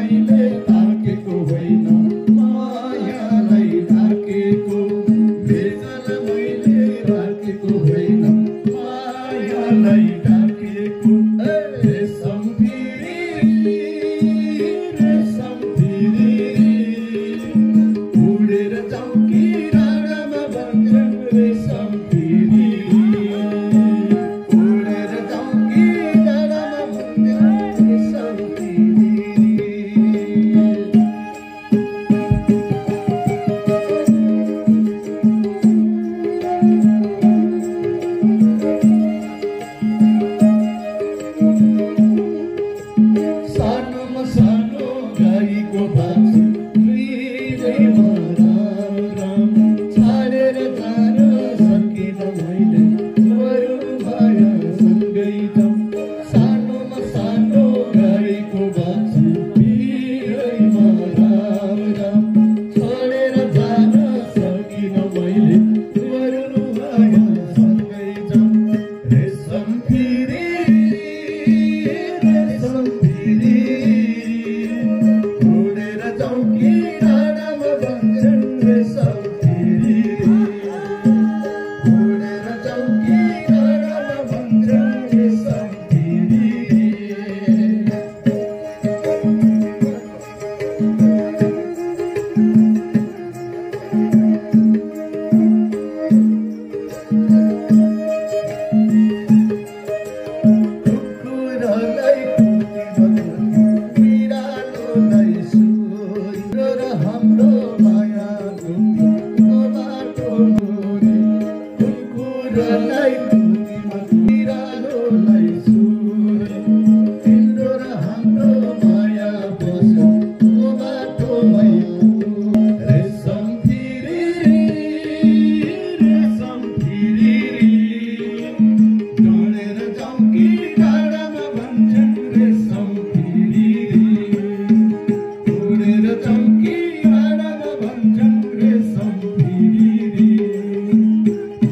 मैले ताकेको होइन मायालाई ढाकेको बेचल मैले राखेको होइन मायालाई ढाकेको रेशम फेरि उडेर जाउँ कि डाँडामा भन्छन् रेशम फेरि उडेर जाउँ कि डाँडामा भन्छन् रेशम फेरि सानोमा सानो गाईको बाछी हृदयमा राम राम छाडेर जान सकिन मैले बरु मायासँगै जाउँ सानोमा सानो गाईको बाछी हृदयमा राम राम छाडेर जान सकिन मैले बरु मायासँगै जाउँ रेशम फेरि उडेर जाउँ कि डाँडामा भन्छन् रेशम फेरि उडेर जाउँ कि डाँडामा भन्छन् रेशम फेरि कुकुरलाई बिरालोलाई सुई र हाम्रो माया बाटो मोरे कुकुरलाई बिरालोलाई सुई तिम्रो र हाम्रो माया बस्यो बाटोमै रेशम फेरि उडेर जाउँ कि डाँडामा भन्छन् रेशम फेरि उडेर जाउँ कि डाँडामा भन्छन् रेशम फेरि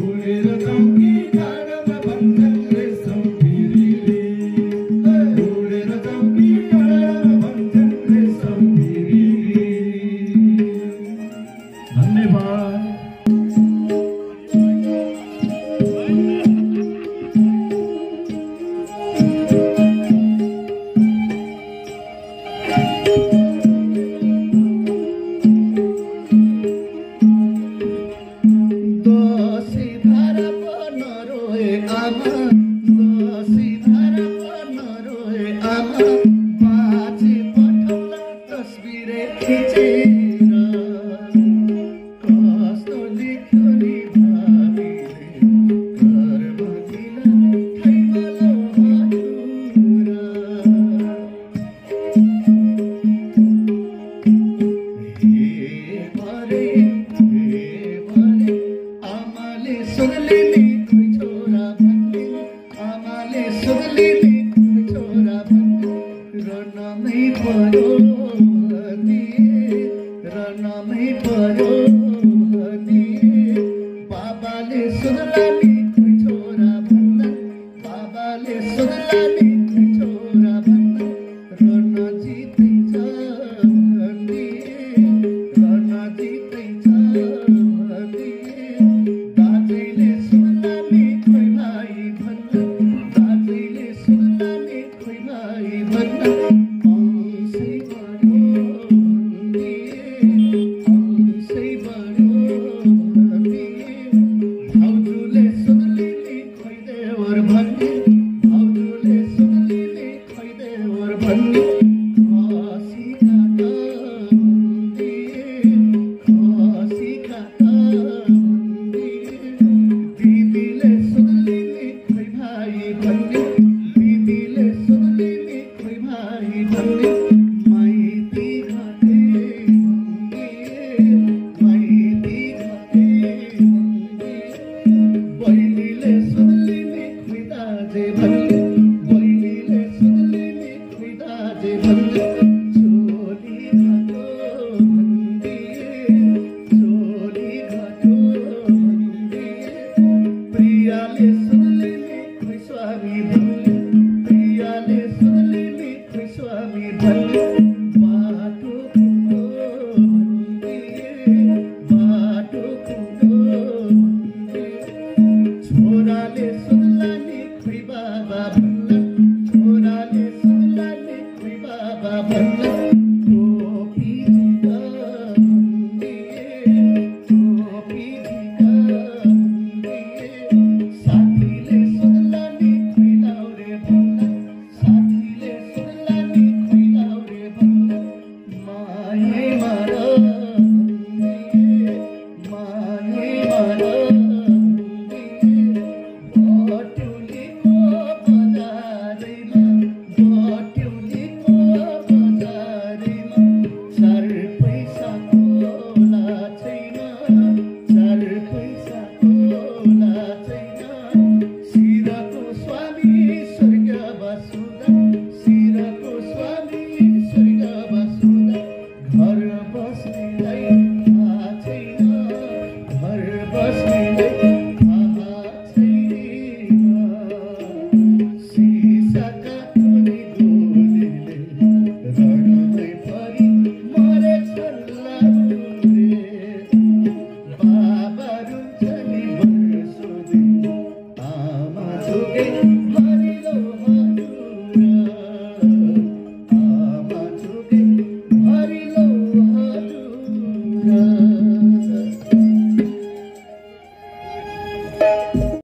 उडेर जाउँ कि डाँडामा भन्छन् रेशम फेरि उडेर जाउँ कि डाँडामा भन्छन् रेशम फेरि धन्यवाद दसी धारा पर नरोए आमा दसी धारा पर नरोए आमा बाजे पठाउला तस्बिरै खिचेर कस्तो लेख्यो नि भावीले घरमा किन ठैमालो हजुर हे भरे आमाले सुनलिनी कोही छोरा भन्ने आमाले सुनलिनी कोही छोरा भन्ने रनमै पर्यो नि रनमै पर्यो नि बाबाले सुनलानी कोही छोरा भन्ने बाबाले सुनलानी कोही छोरा भन्ने रन जित्दैछ नि रन जित्दैछ नि दाजुले सुनलानी कोही भाइ भन्न दाजुले सुनलानी कोही भाइ भन्न औँसी Thank you.